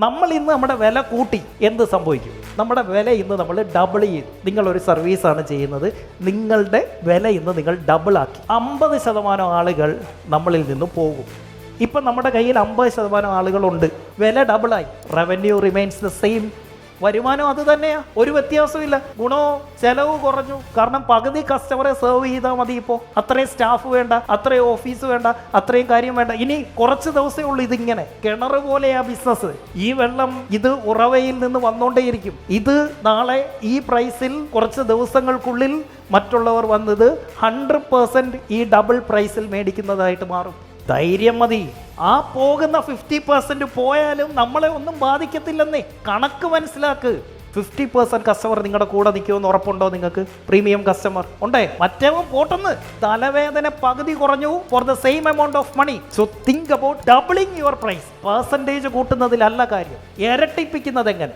നമ്മൾ ഇന്ന് നമ്മുടെ വില കൂട്ടി എന്ത് സംഭവിക്കും? നമ്മുടെ വില ഇന്ന് നമ്മൾ ഡബിൾ ചെയ്യും. നിങ്ങളൊരു സർവീസാണ് ചെയ്യുന്നത്, നിങ്ങളുടെ വില ഇന്ന് നിങ്ങൾ ഡബിളാക്കി. 50% ആളുകൾ നമ്മളിൽ നിന്ന് പോകും. ഇപ്പം നമ്മുടെ കയ്യിൽ 50% ആളുകളുണ്ട്, വില ഡബിളായി. റവന്യൂ റിമെയിൻസ് ദ സെയിം, വരുമാനം അത് തന്നെയാ, ഒരു വ്യത്യാസമില്ല. ഗുണോ ചെലവ് കുറഞ്ഞു, കാരണം പകുതി കസ്റ്റമറെ സെർവ് ചെയ്താൽ മതി. ഇപ്പോൾ അത്രയും സ്റ്റാഫ് വേണ്ട, അത്രയും ഓഫീസ് വേണ്ട, അത്രയും കാര്യം വേണ്ട. ഇനി കുറച്ച് ദിവസമേ ഉള്ളൂ ഇതിങ്ങനെ കിണർ പോലെയാ ബിസിനസ്. ഈ വെള്ളം ഇത് ഉറവയിൽ നിന്ന് വന്നുകൊണ്ടേയിരിക്കും. ഇത് നാളെ ഈ പ്രൈസിൽ കുറച്ച് ദിവസങ്ങൾക്കുള്ളിൽ മറ്റുള്ളവർ വന്നത് 100% ഈ ഡബിൾ പ്രൈസിൽ മേടിക്കുന്നതായിട്ട് മാറും. ധൈര്യം മതി. ആ പോകുന്ന 50% പോയാലും നമ്മളെ ഒന്നും ബാധിക്കത്തില്ലെന്നേ. കണക്ക് മനസ്സിലാക്ക്. 50% കസ്റ്റമർ നിങ്ങളുടെ കൂടെ നിൽക്കുമെന്ന് ഉറപ്പുണ്ടോ നിങ്ങൾക്ക്? പ്രീമിയം കസ്റ്റമർ ഉണ്ടേ. മറ്റേവൻ പോട്ടെന്ന്, തലവേദന പകുതി കുറഞ്ഞു for the same amount of money. So think about doubling your price. Percentage കൂട്ടുന്നതിലല്ല കാര്യം, ഇരട്ടിപ്പിക്കുന്നത് എങ്ങനെ.